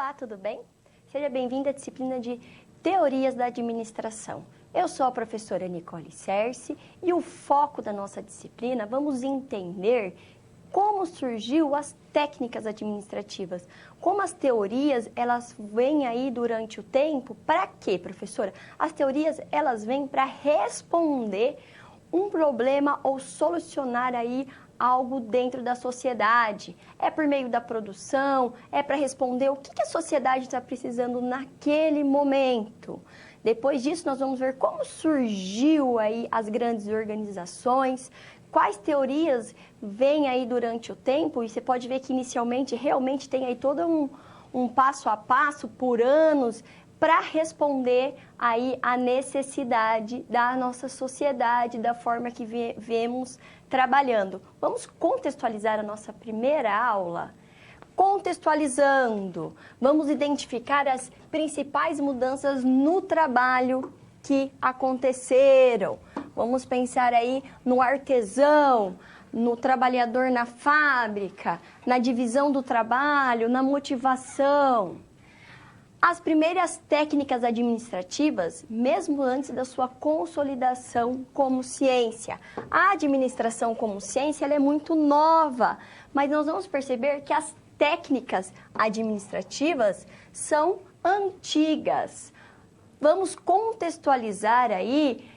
Olá, tudo bem? Seja bem-vindo à disciplina de Teorias da Administração. Eu sou a professora Nicole Cerci e o foco da nossa disciplina, vamos entender como surgiu as técnicas administrativas, como as teorias, elas vêm aí durante o tempo, para quê, professora? As teorias, elas vêm para responder um problema ou solucionar aí algo dentro da sociedade. É por meio da produção, é para responder o que a sociedade está precisando naquele momento. Depois disso, nós vamos ver como surgiu aí as grandes organizações, quais teorias vêm aí durante o tempo, e você pode ver que inicialmente realmente tem aí todo um passo a passo por anos para responder aí a necessidade da nossa sociedade, da forma que vemos trabalhando. Vamos contextualizar a nossa primeira aula? Contextualizando, vamos identificar as principais mudanças no trabalho que aconteceram. Vamos pensar aí no artesão, no trabalhador na fábrica, na divisão do trabalho, na motivação. As primeiras técnicas administrativas, mesmo antes da sua consolidação como ciência. A administração como ciência ela é muito nova, mas nós vamos perceber que as técnicas administrativas são antigas. Vamos contextualizar aí,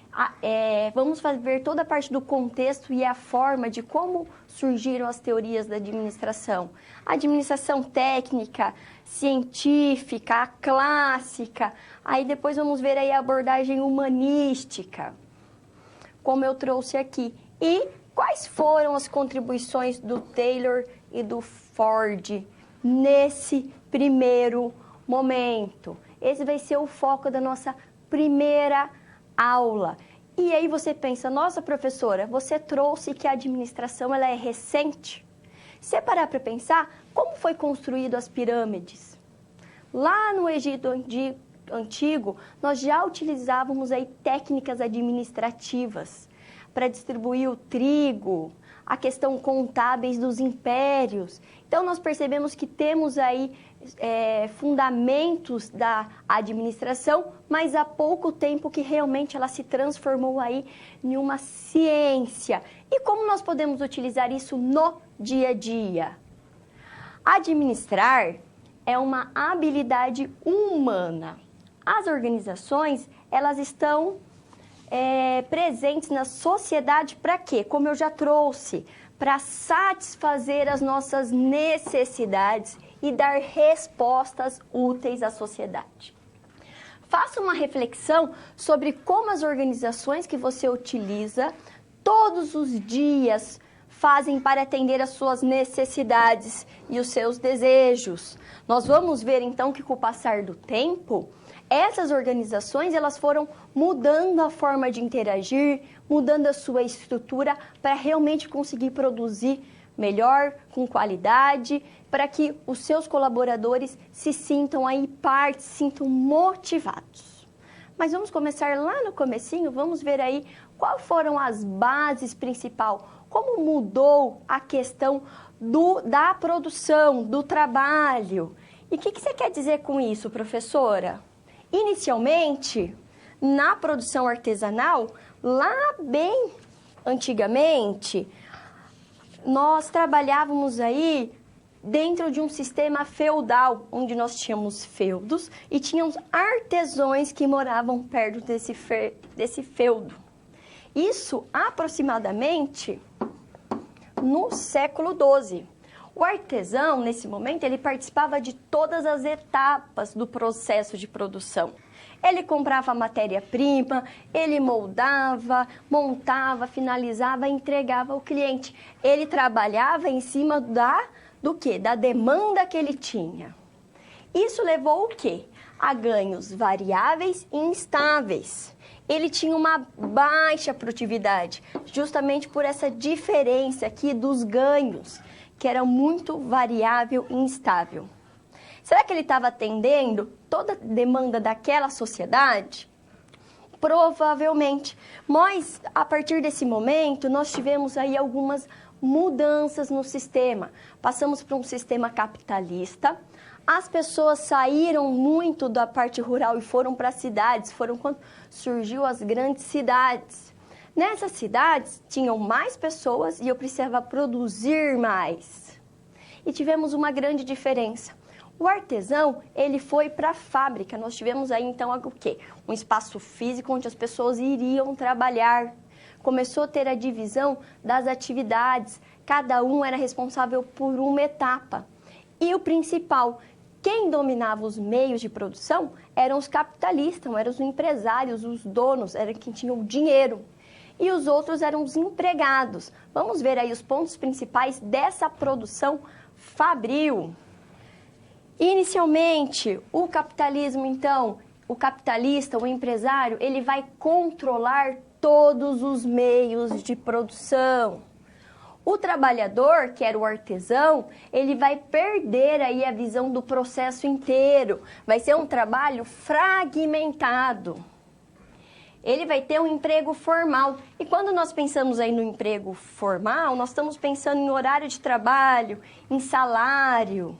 vamos ver toda a parte do contexto e a forma de como surgiram as teorias da administração. A administração técnica, científica, a clássica, aí depois vamos ver aí a abordagem humanística, como eu trouxe aqui. E quais foram as contribuições do Taylor e do Ford nesse primeiro momento? Esse vai ser o foco da nossa primeira aula. E aí você pensa, nossa professora, você trouxe que a administração ela é recente? Se parar para pensar, como foi construído as pirâmides? Lá no Egito Antigo, nós já utilizávamos aí técnicas administrativas para distribuir o trigo, a questão contábeis dos impérios. Então, nós percebemos que temos aí fundamentos da administração, mas há pouco tempo que realmente ela se transformou aí em uma ciência. E como nós podemos utilizar isso no dia a dia? Administrar é uma habilidade humana. As organizações, elas estão presentes na sociedade para quê? Como eu já trouxe, para satisfazer as nossas necessidades e dar respostas úteis à sociedade. Faça uma reflexão sobre como as organizações que você utiliza todos os dias fazem para atender às suas necessidades e os seus desejos. Nós vamos ver então que com o passar do tempo, essas organizações elas foram mudando a forma de interagir, mudando a sua estrutura para realmente conseguir produzir melhor, com qualidade, para que os seus colaboradores se sintam aí parte, se sintam motivados. Mas vamos começar lá no comecinho, vamos ver aí quais foram as bases principais, como mudou a questão da produção, do trabalho. E o que você quer dizer com isso, professora? Inicialmente, na produção artesanal, lá bem antigamente, nós trabalhávamos aí dentro de um sistema feudal, onde nós tínhamos feudos e tínhamos artesãos que moravam perto desse feudo. Isso aproximadamente no século XII. O artesão, nesse momento, ele participava de todas as etapas do processo de produção. Ele comprava a matéria-prima, ele moldava, montava, finalizava, entregava ao cliente. Ele trabalhava em cima do quê? Da demanda que ele tinha. Isso levou o quê? A ganhos variáveis e instáveis. Ele tinha uma baixa produtividade, justamente por essa diferença aqui dos ganhos, que era muito variável e instável. Será que ele estava atendendo toda a demanda daquela sociedade? Provavelmente. Mas, a partir desse momento, nós tivemos aí algumas mudanças no sistema. Passamos para um sistema capitalista, As pessoas saíram muito da parte rural e foram para as cidades, foram quando surgiu as grandes cidades. Nessas cidades tinham mais pessoas e eu precisava produzir mais. E tivemos uma grande diferença. O artesão, ele foi para a fábrica. Nós tivemos aí então o quê? Um espaço físico onde as pessoas iriam trabalhar. Começou a ter a divisão das atividades. Cada um era responsável por uma etapa. E o principal, quem dominava os meios de produção eram os capitalistas, eram os empresários, os donos, era quem tinha o dinheiro. E os outros eram os empregados. Vamos ver aí os pontos principais dessa produção fabril. Inicialmente, o capitalismo, então, o capitalista, o empresário, ele vai controlar todos os meios de produção. O trabalhador, que era o artesão, ele vai perder aí a visão do processo inteiro. Vai ser um trabalho fragmentado. Ele vai ter um emprego formal. E quando nós pensamos aí no emprego formal, nós estamos pensando em horário de trabalho, em salário.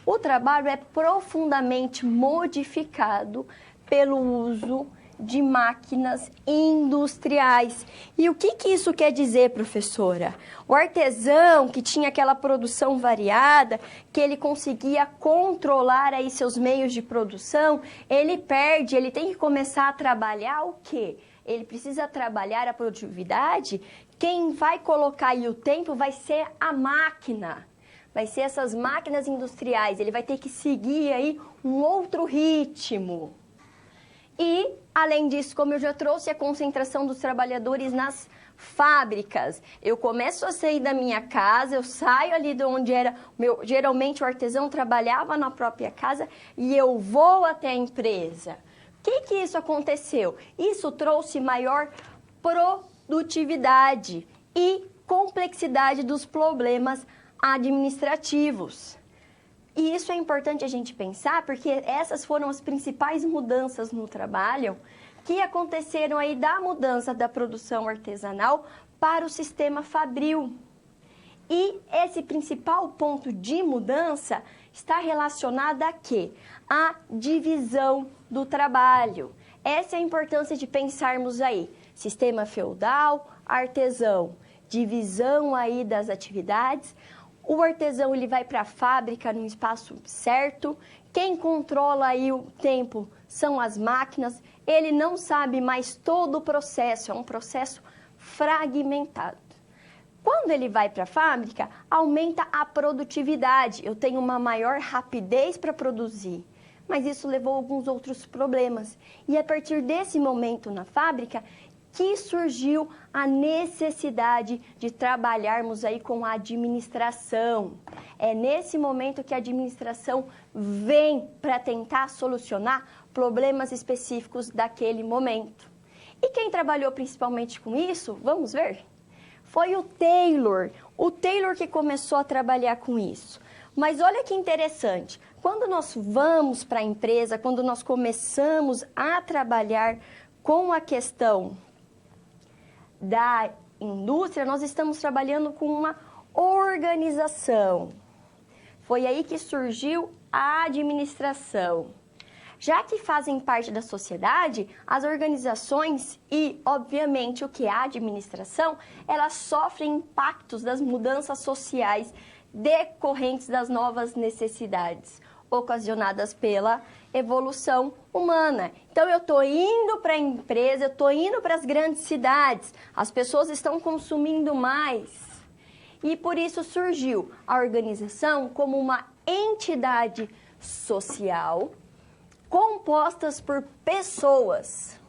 O trabalho é profundamente modificado pelo uso de máquinas industriais. E o que isso quer dizer, professora? O artesão, que tinha aquela produção variada, que ele conseguia controlar aí seus meios de produção, ele perde, ele tem que começar a trabalhar o quê? Ele precisa trabalhar a produtividade. Quem vai colocar aí o tempo vai ser a máquina. Vai ser essas máquinas industriais. Ele vai ter que seguir aí um outro ritmo. E, além disso, como eu já trouxe, a concentração dos trabalhadores nas fábricas. Eu começo a sair da minha casa, eu saio ali de onde era... geralmente o artesão trabalhava na própria casa e eu vou até a empresa. O que isso aconteceu? Isso trouxe maior produtividade e complexidade dos problemas administrativos. E isso é importante a gente pensar, porque essas foram as principais mudanças no trabalho que aconteceram aí da mudança da produção artesanal para o sistema fabril. E esse principal ponto de mudança está relacionado a quê? A divisão do trabalho. Essa é a importância de pensarmos aí. Sistema feudal, artesão, divisão aí das atividades. O artesão ele vai para a fábrica no espaço certo. Quem controla aí o tempo são as máquinas. Ele não sabe mais todo o processo, é um processo fragmentado. Quando ele vai para a fábrica, aumenta a produtividade. Eu tenho uma maior rapidez para produzir. Mas isso levou a alguns outros problemas. E a partir desse momento na fábrica, que surgiu a necessidade de trabalharmos aí com a administração. É nesse momento que a administração vem para tentar solucionar problemas específicos daquele momento. E quem trabalhou principalmente com isso, vamos ver? Foi o Taylor. O Taylor que começou a trabalhar com isso. Mas olha que interessante, quando nós vamos para a empresa, quando nós começamos a trabalhar com a questão da indústria, nós estamos trabalhando com uma organização. Foi aí que surgiu a administração. Já que fazem parte da sociedade, as organizações e, obviamente, o que é a administração, elas sofrem impactos das mudanças sociais decorrentes das novas necessidades ocasionadas pela evolução humana. Então, eu estou indo para a empresa, eu estou indo para as grandes cidades, as pessoas estão consumindo mais. E por isso surgiu a organização como uma entidade social compostas por pessoas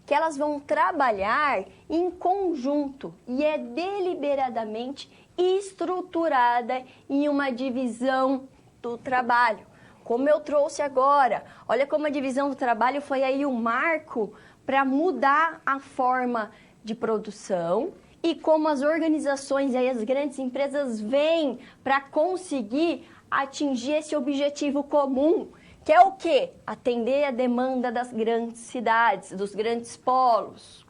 que elas vão trabalhar em conjunto e é deliberadamente estruturada em uma divisão do trabalho. Como eu trouxe agora, olha como a divisão do trabalho foi aí um marco para mudar a forma de produção e como as organizações e as grandes empresas vêm para conseguir atingir esse objetivo comum, que é o quê? Atender a demanda das grandes cidades, dos grandes polos.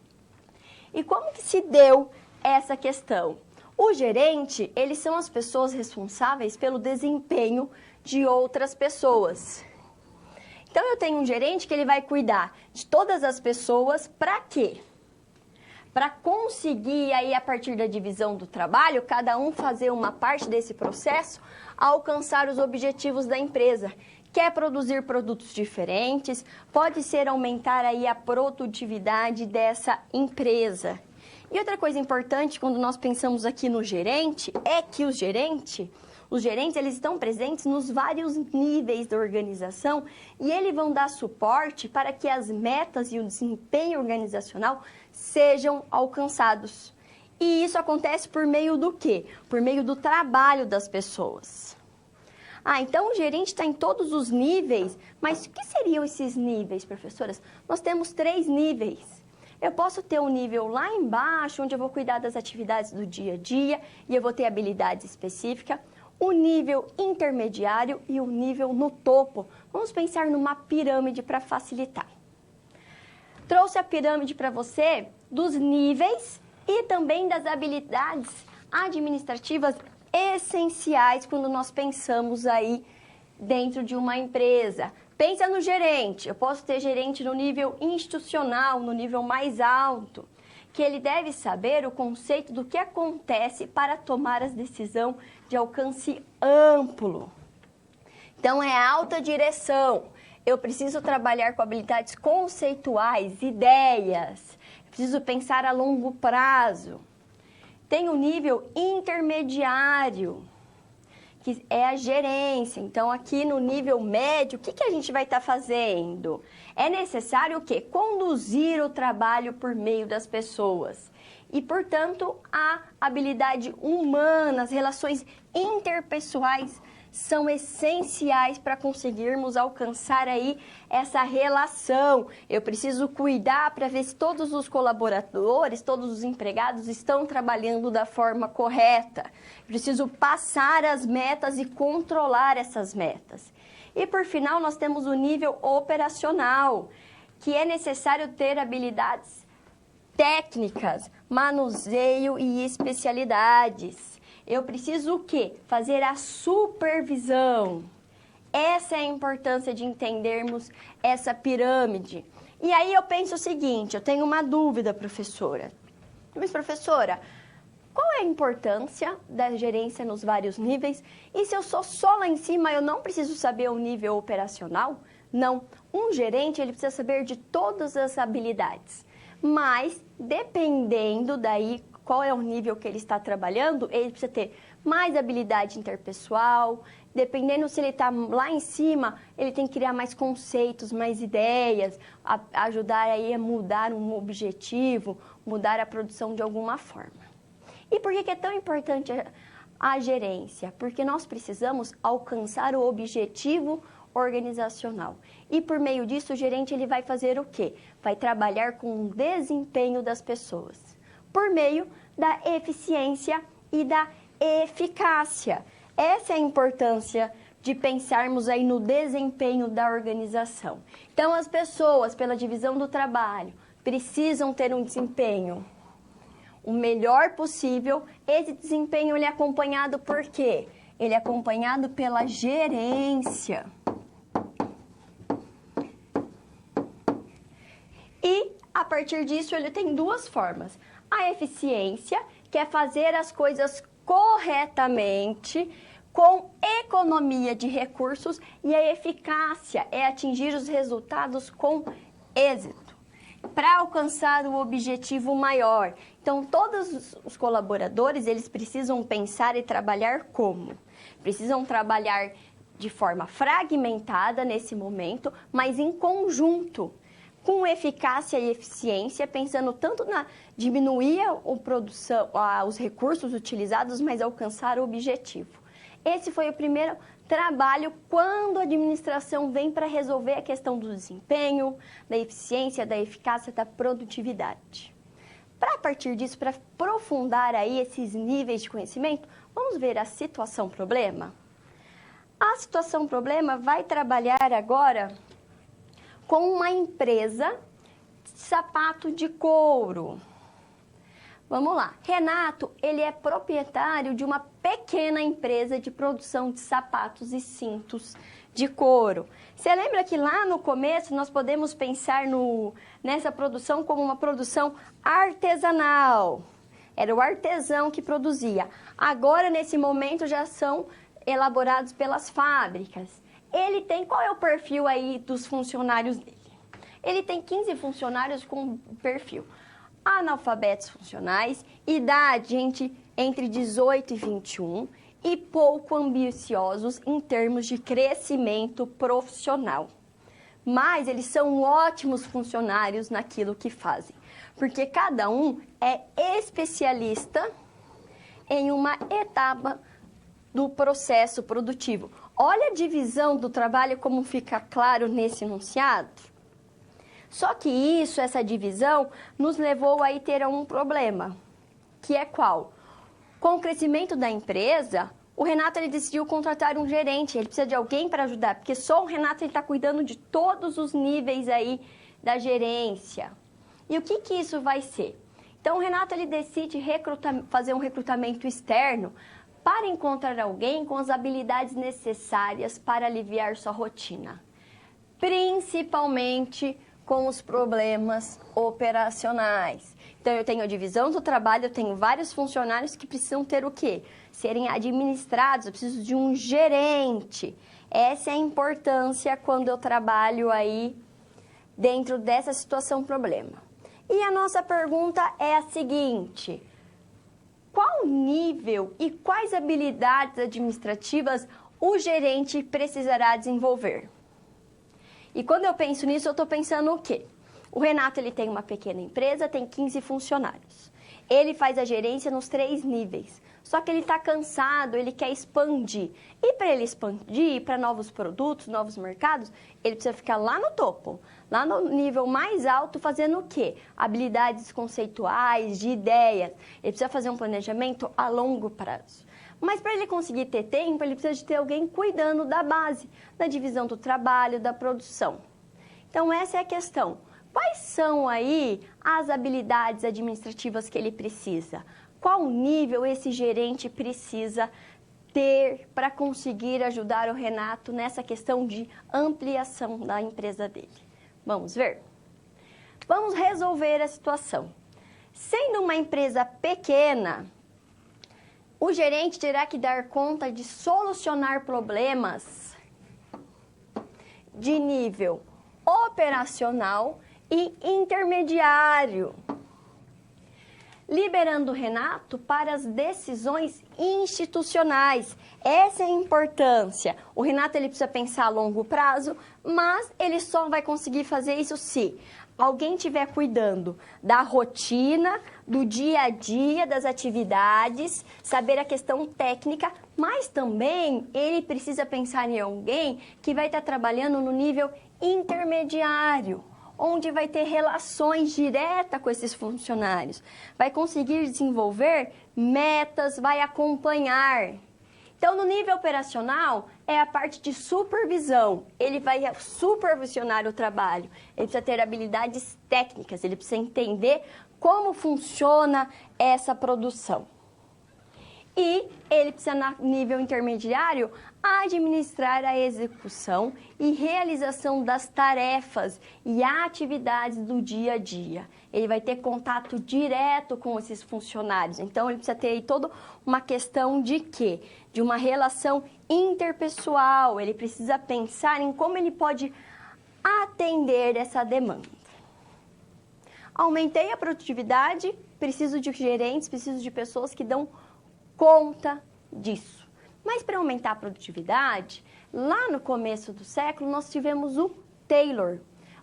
E como que se deu essa questão? O gerente, eles são as pessoas responsáveis pelo desempenho de outras pessoas. Então, eu tenho um gerente que ele vai cuidar de todas as pessoas para quê? Para conseguir, aí, a partir da divisão do trabalho, cada um fazer uma parte desse processo, alcançar os objetivos da empresa. Quer produzir produtos diferentes, pode ser aumentar aí a produtividade dessa empresa. E outra coisa importante quando nós pensamos aqui no gerente, é que os gerentes eles estão presentes nos vários níveis da organização e eles vão dar suporte para que as metas e o desempenho organizacional sejam alcançados. E isso acontece por meio do quê? Por meio do trabalho das pessoas. Então o gerente está em todos os níveis, mas o que seriam esses níveis, professoras? Nós temos 3 níveis. Eu posso ter um nível lá embaixo, onde eu vou cuidar das atividades do dia a dia e eu vou ter habilidades específicas. O nível intermediário e o nível no topo. Vamos pensar numa pirâmide para facilitar. Trouxe a pirâmide para você dos níveis e também das habilidades administrativas essenciais quando nós pensamos aí dentro de uma empresa. Pensa no gerente. Eu posso ter gerente no nível institucional, no nível mais alto, que ele deve saber o conceito do que acontece para tomar as decisões de alcance amplo. Então, é alta direção. Eu preciso trabalhar com habilidades conceituais, ideias. Eu preciso pensar a longo prazo. Tem o nível intermediário, que é a gerência. Então, aqui no nível médio, o que a gente vai estar fazendo? É necessário o quê? Conduzir o trabalho por meio das pessoas. E, portanto, a habilidade humana, as relações interpessoais são essenciais para conseguirmos alcançar aí essa relação. Eu preciso cuidar para ver se todos os colaboradores, todos os empregados estão trabalhando da forma correta. Preciso passar as metas e controlar essas metas. E, por final, nós temos o nível operacional, que é necessário ter habilidades técnicas, manuseio e especialidades. Eu preciso o quê? Fazer a supervisão. Essa é a importância de entendermos essa pirâmide. E aí eu penso o seguinte, eu tenho uma dúvida, professora. Mas, professora, qual é a importância da gerência nos vários níveis? E se eu sou só lá em cima, eu não preciso saber o nível operacional? Não. Um gerente, ele precisa saber de todas as habilidades. Mas, dependendo daí qual é o nível que ele está trabalhando, ele precisa ter mais habilidade interpessoal. Dependendo se ele está lá em cima, ele tem que criar mais conceitos, mais ideias, ajudar aí a mudar um objetivo, mudar a produção de alguma forma. E por que é tão importante a gerência? Porque nós precisamos alcançar o objetivo organizacional. E por meio disso, o gerente ele vai fazer o quê? Vai trabalhar com o desempenho das pessoas, por meio da eficiência e da eficácia. Essa é a importância de pensarmos aí no desempenho da organização. Então, as pessoas, pela divisão do trabalho, precisam ter um desempenho o melhor possível. Esse desempenho ele é acompanhado por quê? Ele é acompanhado pela gerência. E, a partir disso, ele tem 2 formas. A eficiência, que é fazer as coisas corretamente, com economia de recursos, e a eficácia é atingir os resultados com êxito, para alcançar o objetivo maior. Então, todos os colaboradores, eles precisam pensar e trabalhar como? Precisam trabalhar de forma fragmentada nesse momento, mas em conjunto, com eficácia e eficiência, pensando tanto na diminuir os recursos utilizados, mas alcançar o objetivo. Esse foi o primeiro trabalho quando a administração vem para resolver a questão do desempenho, da eficiência, da eficácia, da produtividade. Para, a partir disso, para aprofundar aí esses níveis de conhecimento, vamos ver a situação-problema? A situação-problema vai trabalhar agora com uma empresa de sapato de couro. Vamos lá. Renato, ele é proprietário de uma pequena empresa de produção de sapatos e cintos de couro. Você lembra que lá no começo nós podemos pensar nessa produção como uma produção artesanal? Era o artesão que produzia. Agora, nesse momento, já são elaborados pelas fábricas. Ele tem, qual é o perfil aí dos funcionários dele? Ele tem 15 funcionários com perfil analfabetos funcionais, idade entre 18 e 21 e pouco ambiciosos em termos de crescimento profissional. Mas eles são ótimos funcionários naquilo que fazem, porque cada um é especialista em uma etapa do processo produtivo. Olha a divisão do trabalho como fica claro nesse enunciado. Só que essa divisão, nos levou a ter um problema, que é qual? Com o crescimento da empresa, o Renato ele decidiu contratar um gerente, ele precisa de alguém para ajudar, porque só o Renato está cuidando de todos os níveis aí da gerência. E o que isso vai ser? Então, o Renato ele decide fazer um recrutamento externo para encontrar alguém com as habilidades necessárias para aliviar sua rotina, principalmente com os problemas operacionais. Então, eu tenho a divisão do trabalho, eu tenho vários funcionários que precisam ter o quê? Serem administrados, eu preciso de um gerente. Essa é a importância quando eu trabalho aí dentro dessa situação problema. E a nossa pergunta é a seguinte: qual nível e quais habilidades administrativas o gerente precisará desenvolver? E quando eu penso nisso, eu estou pensando o quê? O Renato ele tem uma pequena empresa, tem 15 funcionários. Ele faz a gerência nos 3 níveis. Só que ele está cansado, ele quer expandir. E para ele expandir para novos produtos, novos mercados, ele precisa ficar lá no topo, lá no nível mais alto, fazendo o quê? Habilidades conceituais, de ideias. Ele precisa fazer um planejamento a longo prazo. Mas para ele conseguir ter tempo, ele precisa de ter alguém cuidando da base, da divisão do trabalho, da produção. Então, essa é a questão. Quais são aí as habilidades administrativas que ele precisa? Qual nível esse gerente precisa ter para conseguir ajudar o Renato nessa questão de ampliação da empresa dele? Vamos ver? Vamos resolver a situação. Sendo uma empresa pequena, o gerente terá que dar conta de solucionar problemas de nível operacional e intermediário, liberando o Renato para as decisões institucionais. Essa é a importância. O Renato ele precisa pensar a longo prazo, mas ele só vai conseguir fazer isso se alguém estiver cuidando da rotina, do dia a dia, das atividades, saber a questão técnica, mas também ele precisa pensar em alguém que vai estar trabalhando no nível intermediário, onde vai ter relações diretas com esses funcionários, vai conseguir desenvolver metas, vai acompanhar. Então, no nível operacional, é a parte de supervisão. Ele vai supervisionar o trabalho. Ele precisa ter habilidades técnicas, ele precisa entender como funciona essa produção. E ele precisa, no nível intermediário, administrar a execução e realização das tarefas e atividades do dia a dia. Ele vai ter contato direto com esses funcionários. Então, ele precisa ter aí toda uma questão de quê? De uma relação interpessoal. Ele precisa pensar em como ele pode atender essa demanda. Aumentei a produtividade, preciso de gerentes, preciso de pessoas que dão conta disso. Mas para aumentar a produtividade, lá no começo do século, nós tivemos o Taylor.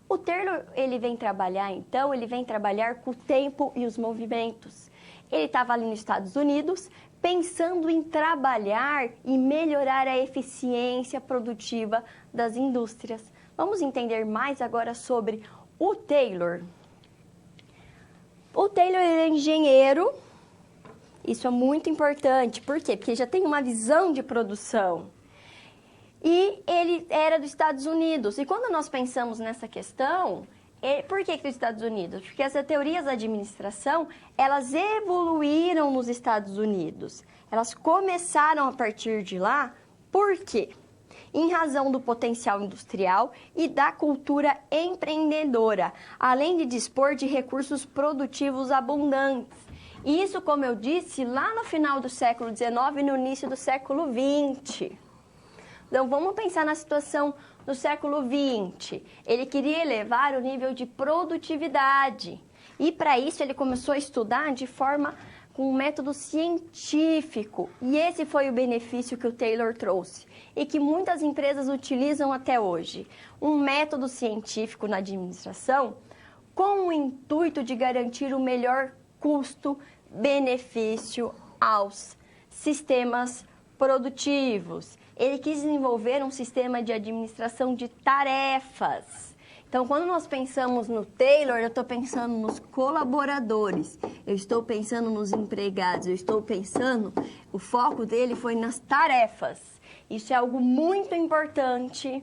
O Taylor, ele vem trabalhar com o tempo e os movimentos. Ele estava ali nos Estados Unidos, pensando em trabalhar e melhorar a eficiência produtiva das indústrias. Vamos entender mais agora sobre o Taylor. O Taylor ele é engenheiro. Isso é muito importante. Por quê? Porque já tem uma visão de produção. E ele era dos Estados Unidos. E quando nós pensamos nessa questão, Por que dos Estados Unidos? Porque essas teorias da administração, elas evoluíram nos Estados Unidos. Elas começaram a partir de lá. Por quê? Em razão do potencial industrial e da cultura empreendedora, além de dispor de recursos produtivos abundantes. E isso, como eu disse, lá no final do século XIX e no início do século XX. Então, vamos pensar na situação do século XX. Ele queria elevar o nível de produtividade. E, para isso, ele começou a estudar de forma com um método científico. E esse foi o benefício que o Taylor trouxe e que muitas empresas utilizam até hoje. Um método científico na administração com o intuito de garantir o melhor custo-benefício aos sistemas produtivos. Ele quis desenvolver um sistema de administração de tarefas. Então, quando nós pensamos no Taylor, eu estou pensando nos colaboradores, eu estou pensando nos empregados, eu estou pensando, o foco dele foi nas tarefas. Isso é algo muito importante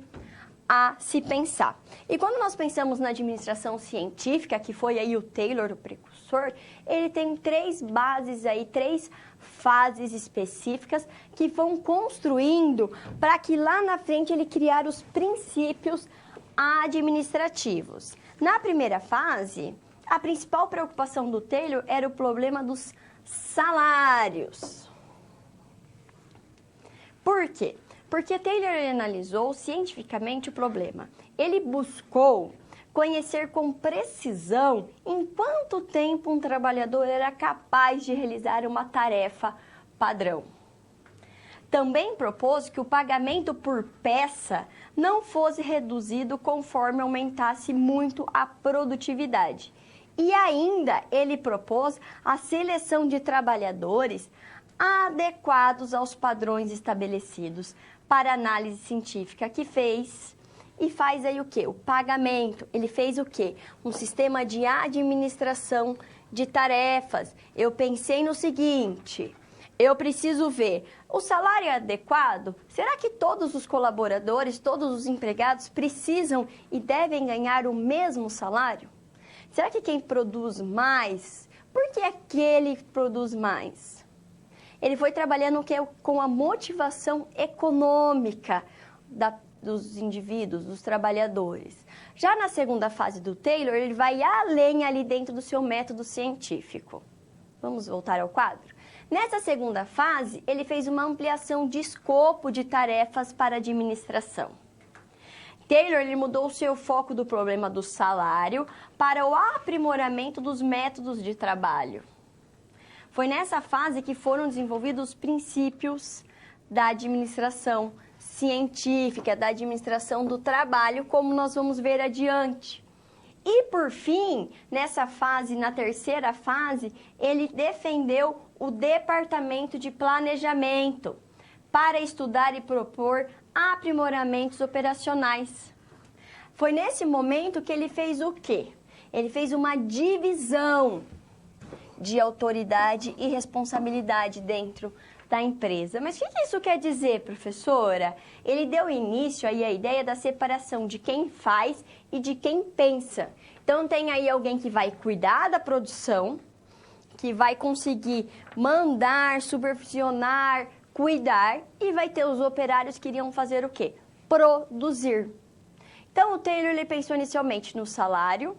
a se pensar. E quando nós pensamos na administração científica, que foi aí o Taylor, o precursor, ele tem três bases aí, três fases específicas que vão construindo para que lá na frente ele criar os princípios administrativos. Na primeira fase, a principal preocupação do Taylor era o problema dos salários. Por quê? Porque Taylor analisou cientificamente o problema. Ele buscou conhecer com precisão em quanto tempo um trabalhador era capaz de realizar uma tarefa padrão. Também propôs que o pagamento por peça não fosse reduzido conforme aumentasse muito a produtividade. E ainda ele propôs a seleção de trabalhadores adequados aos padrões estabelecidos para análise científica que fez e faz aí o quê? O pagamento. Ele fez o quê? Um sistema de administração de tarefas. Eu pensei no seguinte, eu preciso ver, o salário é adequado? Será que todos os colaboradores, todos os empregados precisam e devem ganhar o mesmo salário? Será que quem produz mais, por que aquele produz mais? Ele foi trabalhando com a motivação econômica dos indivíduos, dos trabalhadores. Já na segunda fase do Taylor, ele vai além ali dentro do seu método científico. Vamos voltar ao quadro? Nessa segunda fase, ele fez uma ampliação de escopo de tarefas para a administração. Taylor ele mudou o seu foco do problema do salário para o aprimoramento dos métodos de trabalho. Foi nessa fase que foram desenvolvidos os princípios da administração científica, da administração do trabalho, como nós vamos ver adiante. E, por fim, nessa fase, na terceira fase, ele defendeu o Departamento de Planejamento para estudar e propor aprimoramentos operacionais. Foi nesse momento que ele fez o quê? Ele fez uma divisão de autoridade e responsabilidade dentro da empresa. Mas o que isso quer dizer, professora? Ele deu início aí à ideia da separação de quem faz e de quem pensa. Então, tem aí alguém que vai cuidar da produção, que vai conseguir mandar, supervisionar, cuidar, e vai ter os operários que iriam fazer o quê? Produzir. Então, o Taylor ele pensou inicialmente no salário.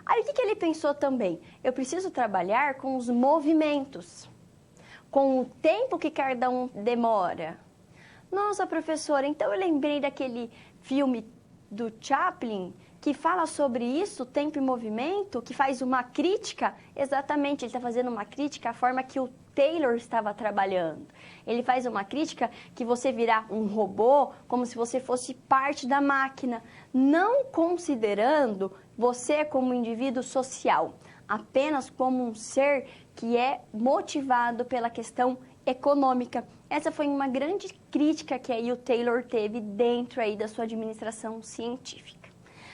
Aí, o que ele pensou também? Eu preciso trabalhar com os movimentos, com o tempo que cada um demora. Nossa, professora, então eu lembrei daquele filme do Chaplin que fala sobre isso, tempo e movimento, que faz uma crítica. Exatamente, ele está fazendo uma crítica à forma que o Taylor estava trabalhando. Ele faz uma crítica que você virar um robô como se você fosse parte da máquina, não considerando você como indivíduo social, apenas como um ser que é motivado pela questão econômica. Essa foi uma grande crítica que aí o Taylor teve dentro aí da sua administração científica.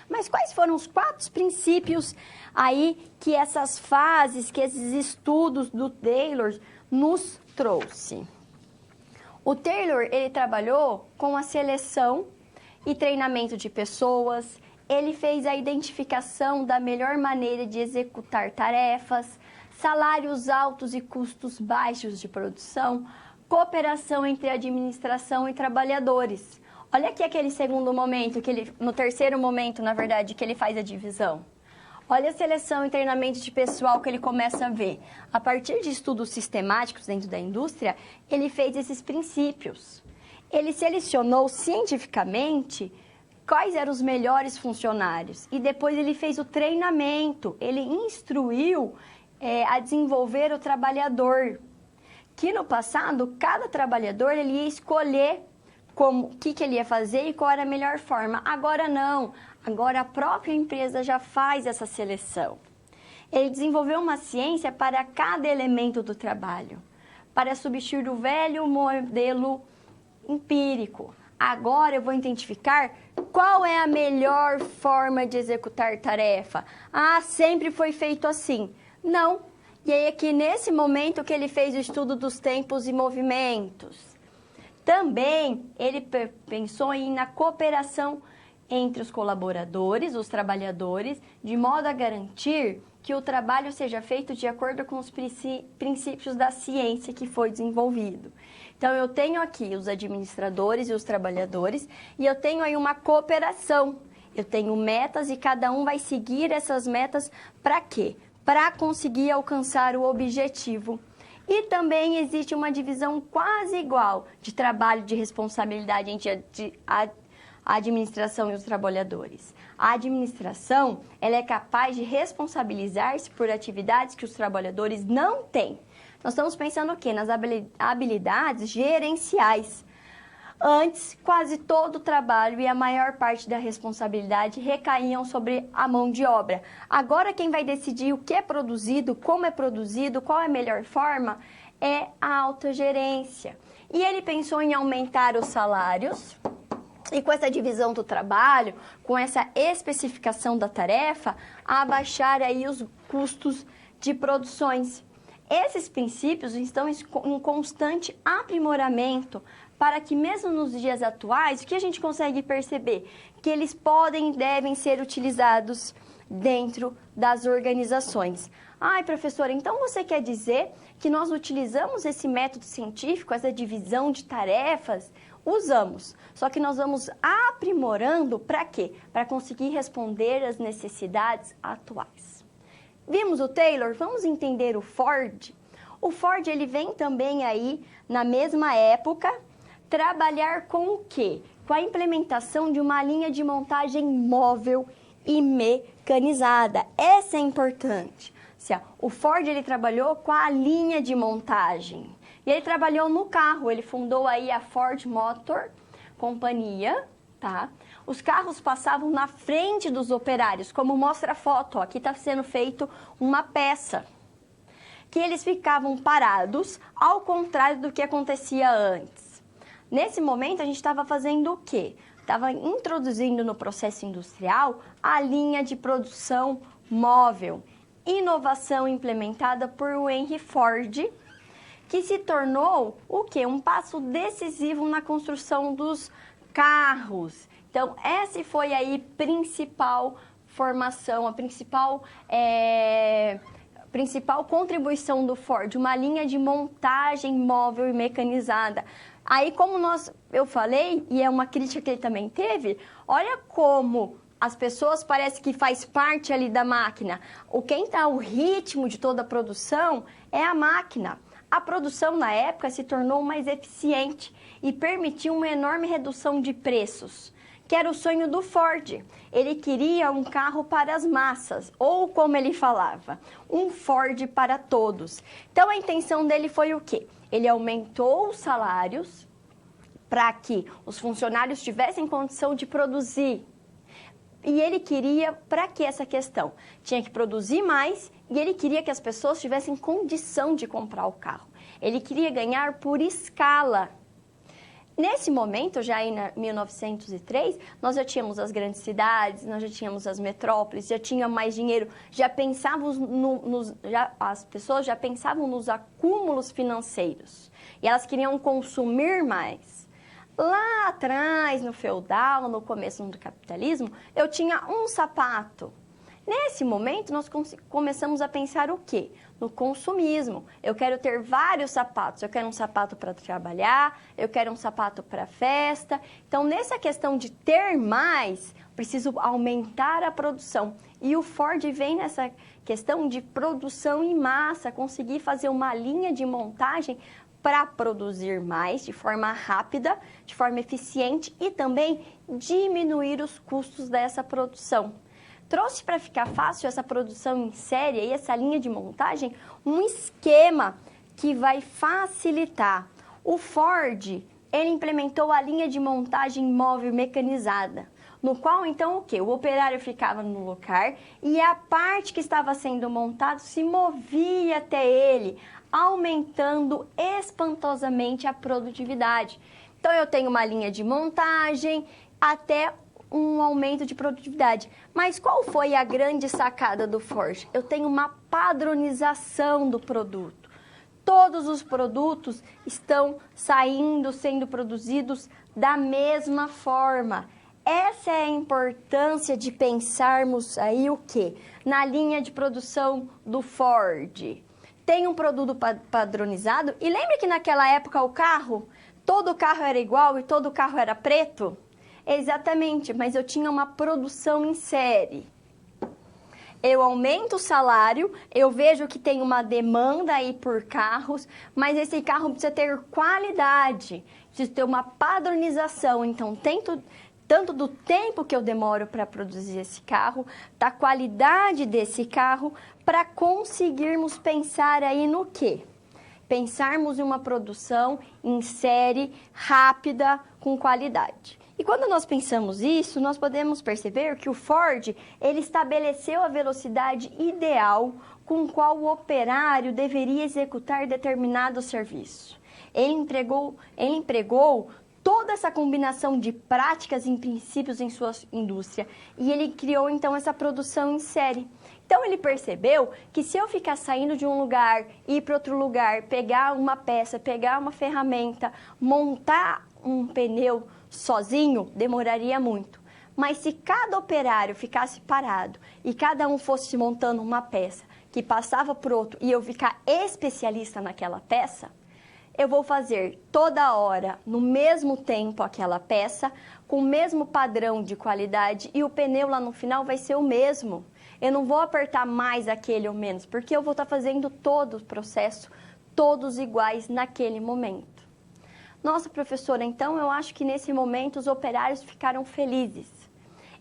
Mas quais foram os 4 princípios aí que essas fases, que esses estudos do Taylor nos trouxe? O Taylor, ele trabalhou com a seleção e treinamento de pessoas, ele fez a identificação da melhor maneira de executar tarefas, salários altos e custos baixos de produção, cooperação entre administração e trabalhadores. Olha aqui aquele segundo momento, no terceiro momento, na verdade, que ele faz a divisão. Olha a seleção e treinamento de pessoal que ele começa a ver. A partir de estudos sistemáticos dentro da indústria, ele fez esses princípios. Ele selecionou cientificamente quais eram os melhores funcionários e depois ele fez o treinamento, ele instruiu a desenvolver o trabalhador. Que no passado, cada trabalhador ele ia escolher o que ele ia fazer e qual era a melhor forma. Agora não, agora a própria empresa já faz essa seleção. Ele desenvolveu uma ciência para cada elemento do trabalho, para substituir o velho modelo empírico. Agora eu vou identificar qual é a melhor forma de executar tarefa. Ah, sempre foi feito assim. Não. E aí aqui nesse momento que ele fez o estudo dos tempos e movimentos. Também ele pensou na cooperação entre os colaboradores, os trabalhadores, de modo a garantir que o trabalho seja feito de acordo com os princípios da ciência que foi desenvolvido. Então, eu tenho aqui os administradores e os trabalhadores e eu tenho aí uma cooperação. Eu tenho metas e cada um vai seguir essas metas para quê? Para conseguir alcançar o objetivo. E também existe uma divisão quase igual de trabalho de responsabilidade entre a administração e os trabalhadores. A administração, ela é capaz de responsabilizar-se por atividades que os trabalhadores não têm. Nós estamos pensando o quê? Nas habilidades gerenciais. Antes, quase todo o trabalho e a maior parte da responsabilidade recaíam sobre a mão de obra. Agora, quem vai decidir o que é produzido, como é produzido, qual é a melhor forma, é a autogerência. E ele pensou em aumentar os salários. E com essa divisão do trabalho, com essa especificação da tarefa, abaixar aí os custos de produções. Esses princípios estão em constante aprimoramento para que mesmo nos dias atuais, o que a gente consegue perceber? Que eles podem e devem ser utilizados dentro das organizações. Ai, professora, então você quer dizer que nós utilizamos esse método científico, essa divisão de tarefas? Usamos, só que nós vamos aprimorando para quê? Para conseguir responder às necessidades atuais. Vimos o Taylor? Vamos entender o Ford? O Ford, ele vem também aí, na mesma época, trabalhar com o quê? Com a implementação de uma linha de montagem móvel e mecanizada. Essa é importante. O Ford, ele trabalhou com a linha de montagem. E ele trabalhou no carro, ele fundou aí a Ford Motor Companhia, tá? Os carros passavam na frente dos operários, como mostra a foto, ó, aqui está sendo feito uma peça. Que eles ficavam parados, ao contrário do que acontecia antes. Nesse momento, a gente estava fazendo o quê? Estava introduzindo no processo industrial a linha de produção móvel. Inovação implementada por Henry Ford, que se tornou o quê? Um passo decisivo na construção dos carros. Então, essa foi aí a principal formação, a principal contribuição do Ford, uma linha de montagem móvel e mecanizada. Aí, como eu falei, e é uma crítica que ele também teve, olha como as pessoas parecem que faz parte ali da máquina. Quem dá o ritmo de toda a produção é a máquina. A produção, na época, se tornou mais eficiente e permitiu uma enorme redução de preços, que era o sonho do Ford. Ele queria um carro para as massas, ou como ele falava, um Ford para todos. Então, a intenção dele foi o quê? Ele aumentou os salários para que os funcionários tivessem condição de produzir. E ele queria, para que essa questão? Tinha que produzir mais e ele queria que as pessoas tivessem condição de comprar o carro. Ele queria ganhar por escala. Nesse momento, já em 1903, nós já tínhamos as grandes cidades, nós já tínhamos as metrópoles, já tinha mais dinheiro, já pensávamos as pessoas já pensavam nos acúmulos financeiros e elas queriam consumir mais. Lá atrás, no feudal, no começo do capitalismo, eu tinha um sapato. Nesse momento, nós começamos a pensar o quê? No consumismo. Eu quero ter vários sapatos. Eu quero um sapato para trabalhar, eu quero um sapato para festa. Então, nessa questão de ter mais, preciso aumentar a produção. E o Ford vem nessa questão de produção em massa, conseguir fazer uma linha de montagem para produzir mais de forma rápida, de forma eficiente e também diminuir os custos dessa produção. Trouxe para ficar fácil essa produção em série e essa linha de montagem um esquema que vai facilitar. O Ford, ele implementou a linha de montagem móvel mecanizada, no qual então o quê? O operário ficava no lugar e a parte que estava sendo montada se movia até ele, aumentando espantosamente a produtividade. Então eu tenho uma linha de montagem até um aumento de produtividade. Mas qual foi a grande sacada do Ford? Eu tenho uma padronização do produto. Todos os produtos estão sendo produzidos da mesma forma. Essa é a importância de pensarmos aí o quê? Na linha de produção do Ford. Tem um produto padronizado. E lembra que naquela época todo carro era igual e todo carro era preto? Exatamente, mas eu tinha uma produção em série. Eu aumento o salário, eu vejo que tem uma demanda aí por carros, mas esse carro precisa ter qualidade, precisa ter uma padronização. Então, tanto do tempo que eu demoro para produzir esse carro, da qualidade desse carro, para conseguirmos pensar aí no quê? Pensarmos em uma produção em série, rápida, com qualidade. E quando nós pensamos isso, nós podemos perceber que o Ford, ele estabeleceu a velocidade ideal com qual o operário deveria executar determinado serviço. Ele empregou toda essa combinação de práticas e princípios em sua indústria e ele criou então essa produção em série. Então ele percebeu que se eu ficar saindo de um lugar, ir para outro lugar, pegar uma peça, pegar uma ferramenta, montar um pneu sozinho, demoraria muito. Mas se cada operário ficasse parado e cada um fosse montando uma peça que passava por outro e eu ficar especialista naquela peça, eu vou fazer toda hora, no mesmo tempo, aquela peça, com o mesmo padrão de qualidade e o pneu lá no final vai ser o mesmo. Eu não vou apertar mais aquele ou menos, porque eu vou estar fazendo todo o processo, todos iguais naquele momento. Nossa, professora, então eu acho que nesse momento os operários ficaram felizes.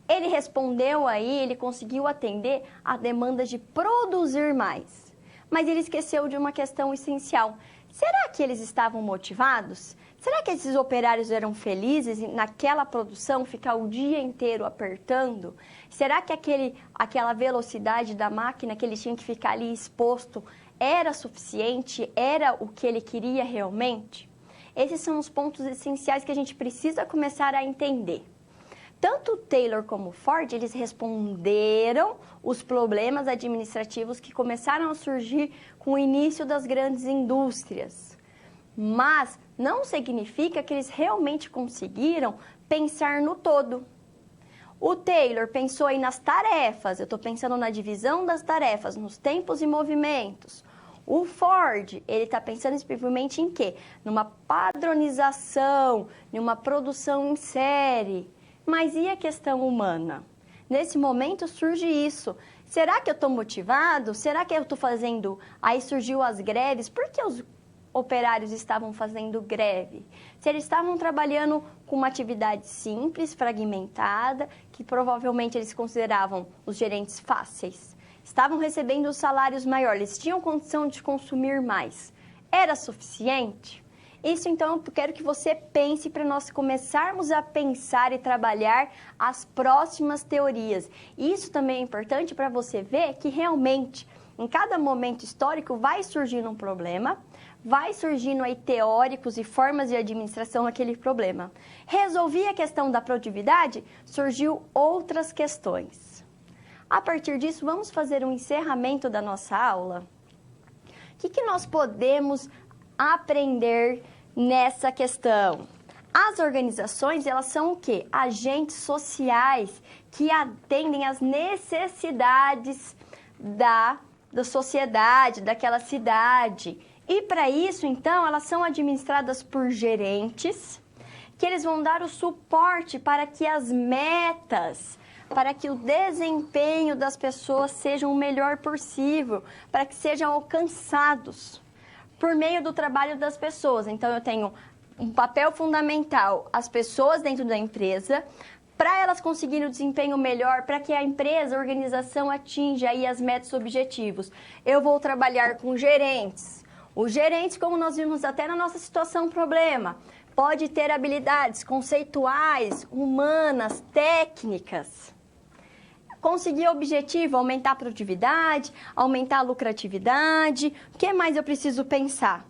Ele respondeu aí, ele conseguiu atender a demanda de produzir mais. Mas ele esqueceu de uma questão essencial. Será que eles estavam motivados? Será que esses operários eram felizes naquela produção, ficar o dia inteiro apertando? Será que aquela velocidade da máquina que ele tinha que ficar ali exposto era suficiente? Era o que ele queria realmente? Esses são os pontos essenciais que a gente precisa começar a entender. Tanto o Taylor como o Ford, eles responderam os problemas administrativos que começaram a surgir com o início das grandes indústrias. Mas não significa que eles realmente conseguiram pensar no todo. O Taylor pensou aí nas tarefas, eu estou pensando na divisão das tarefas, nos tempos e movimentos. O Ford, ele está pensando especificamente em quê? Numa padronização, numa produção em série. Mas e a questão humana? Nesse momento surge isso. Será que eu estou motivado? Será que eu estou fazendo... Aí surgiu as greves. Por que os operários estavam fazendo greve? Se eles estavam trabalhando com uma atividade simples, fragmentada, que provavelmente eles consideravam os gerentes fáceis. Estavam recebendo os salários maiores, eles tinham condição de consumir mais. Era suficiente? Isso, então, eu quero que você pense para nós começarmos a pensar e trabalhar as próximas teorias. Isso também é importante para você ver que realmente, em cada momento histórico, vai surgindo um problema, vai surgindo aí teóricos e formas de administração daquele problema. Resolvi a questão da produtividade, surgiu outras questões. A partir disso, vamos fazer um encerramento da nossa aula. O que nós podemos aprender nessa questão? As organizações, elas são o quê? Agentes sociais que atendem às necessidades da sociedade, daquela cidade. E para isso, então, elas são administradas por gerentes, que eles vão dar o suporte para que as metas, para que o desempenho das pessoas sejam o melhor possível, para que sejam alcançados por meio do trabalho das pessoas. Então, eu tenho um papel fundamental, as pessoas dentro da empresa, para elas conseguirem o desempenho melhor, para que a empresa, a organização atinja aí as metas e objetivos. Eu vou trabalhar com gerentes. Os gerentes, como nós vimos até na nossa situação problema, pode ter habilidades conceituais, humanas, técnicas. Conseguir o objetivo, aumentar a produtividade, aumentar a lucratividade. O que mais eu preciso pensar?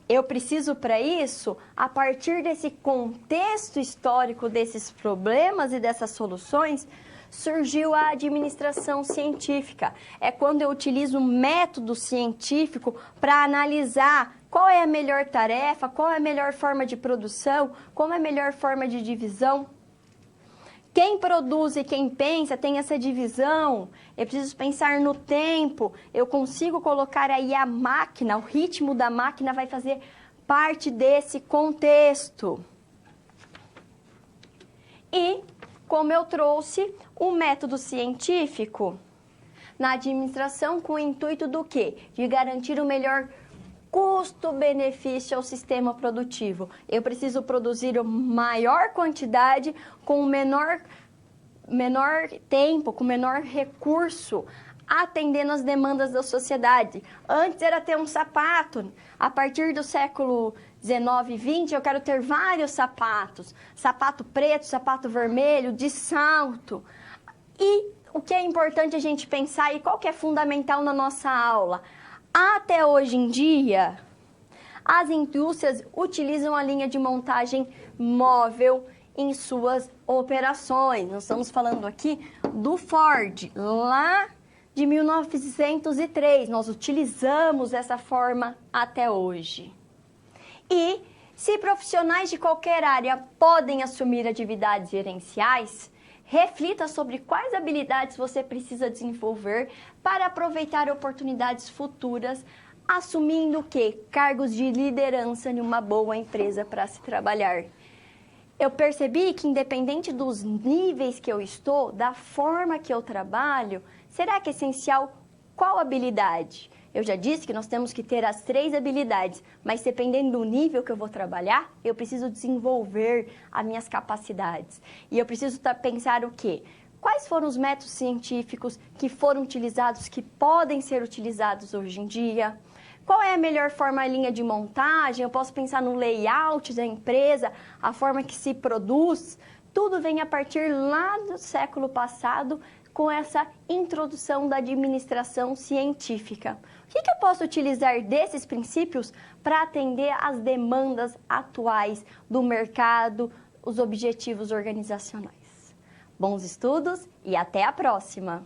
Eu preciso, para isso, a partir desse contexto histórico desses problemas e dessas soluções, surgiu a administração científica. É quando eu utilizo um método científico para analisar qual é a melhor tarefa, qual é a melhor forma de produção, como é a melhor forma de divisão. Quem produz e quem pensa tem essa divisão. Eu preciso pensar no tempo. Eu consigo colocar aí a máquina, o ritmo da máquina vai fazer parte desse contexto. E, como eu trouxe, o método científico na administração com o intuito do quê? De garantir o melhor custo-benefício ao sistema produtivo. Eu preciso produzir a maior quantidade com o menor tempo, com o menor recurso, atendendo às demandas da sociedade. Antes era ter um sapato. A partir do século 19 e 20, eu quero ter vários sapatos. Sapato preto, sapato vermelho, de salto. E o que é importante a gente pensar e qual que é fundamental na nossa aula? Até hoje em dia, as indústrias utilizam a linha de montagem móvel em suas operações. Nós estamos falando aqui do Ford, lá de 1903. Nós utilizamos essa forma até hoje. E se profissionais de qualquer área podem assumir atividades gerenciais, reflita sobre quais habilidades você precisa desenvolver para aproveitar oportunidades futuras, assumindo o quê? Cargos de liderança em uma boa empresa para se trabalhar. Eu percebi que, independente dos níveis que eu estou, da forma que eu trabalho, será que é essencial qual habilidade? Eu já disse que nós temos que ter as 3 habilidades, mas dependendo do nível que eu vou trabalhar, eu preciso desenvolver as minhas capacidades. E eu preciso pensar o quê? Quais foram os métodos científicos que foram utilizados, que podem ser utilizados hoje em dia? Qual é a melhor forma, a linha de montagem? Eu posso pensar no layout da empresa, a forma que se produz. Tudo vem a partir lá do século passado, com essa introdução da administração científica. O que eu posso utilizar desses princípios para atender às demandas atuais do mercado, os objetivos organizacionais? Bons estudos e até a próxima!